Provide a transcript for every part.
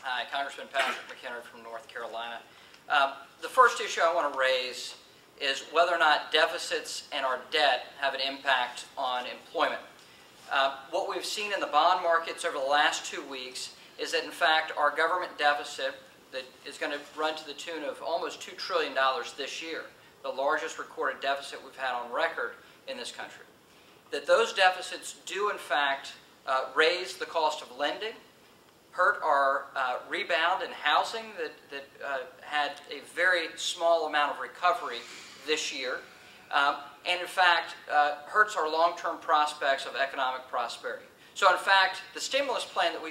Hi, Congressman McHenry from North Carolina. The first issue I want to raise is whether or not deficits and our debt have an impact on employment. What we've seen in the bond markets over the last 2 weeks is that, in fact, our government deficit that is going to run to the tune of almost $2 trillion this year, the largest recorded deficit we've had on record in this country. That those deficits do, in fact, raise the cost of lending, hurt our rebound in housing that had a very small amount of recovery this year, and in fact hurts our long-term prospects of economic prosperity. So in fact, the stimulus plan that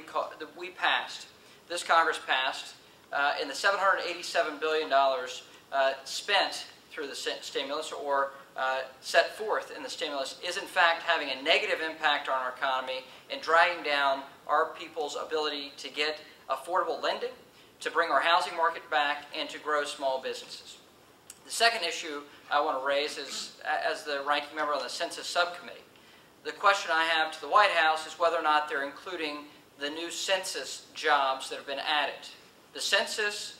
we passed, this Congress passed, in the $787 billion spent through the stimulus or set forth in the stimulus is in fact having a negative impact on our economy and dragging down our people's ability to get affordable lending, to bring our housing market back, and to grow small businesses. The second issue I want to raise is, as the ranking member on the Census Subcommittee, the question I have to the White House is whether or not they're including the new census jobs that have been added. The census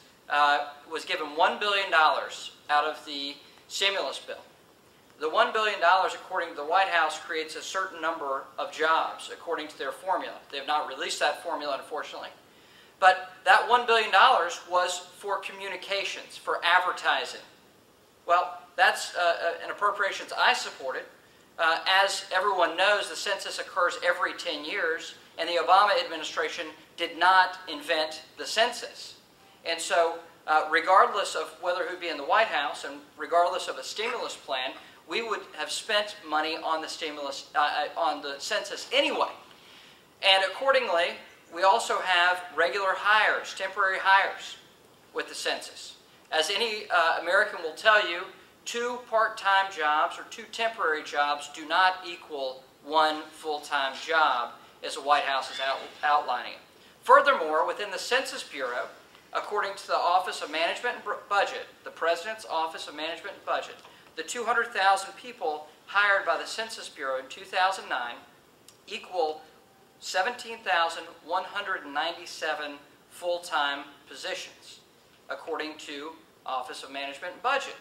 was given $1 billion out of the stimulus bill. The $1 billion, according to the White House, creates a certain number of jobs, according to their formula. They have not released that formula, unfortunately. But that $1 billion was for communications, for advertising. Well, that's an appropriations I supported. As everyone knows, the census occurs every 10 years, and the Obama administration did not invent the census. And so, regardless of whether it would be in the White House and regardless of a stimulus plan, we would have spent money on the stimulus, on the census anyway. And accordingly, we also have regular hires, temporary hires with the census. As any American will tell you, 2 part-time jobs or 2 temporary jobs do not equal 1 full-time job, as the White House is outlining it. Furthermore, within the Census Bureau, according to the Office of Management and Budget, the President's Office of Management and Budget, the 200,000 people hired by the Census Bureau in 2009 equal 17,197 full-time positions, according to Office of Management and Budget.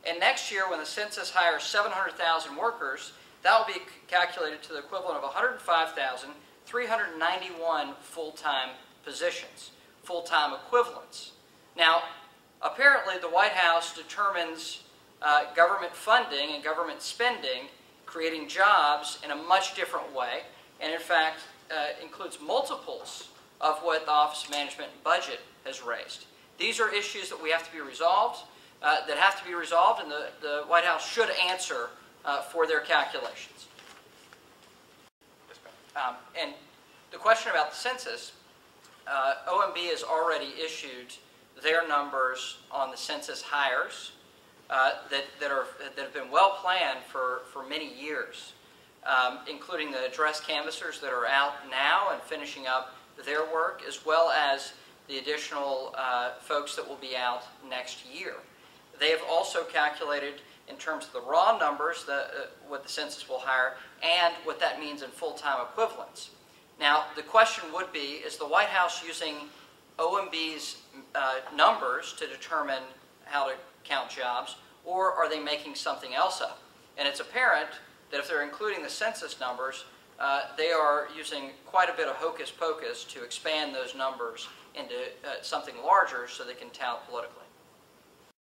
And next year, when the census hires 700,000 workers, that will be calculated to the equivalent of 105,391 full-time positions, full-time equivalents. Now, apparently the White House determines government funding and government spending, creating jobs, in a much different way, and in fact includes multiples of what the Office of Management and Budget has raised. These are issues that have to be resolved, and the White House should answer for their calculations. And the question about the census, OMB has already issued their numbers on the census hires that have been well planned for many years, including the address canvassers that are out now and finishing up their work, as well as the additional folks that will be out next year. They have also calculated, in terms of the raw numbers, what the census will hire and what that means in full-time equivalents. Now, the question would be, is the White House using OMB's numbers to determine how to count jobs, or are they making something else up? And it's apparent that if they're including the census numbers, they are using quite a bit of hocus pocus to expand those numbers into something larger so they can tout politically.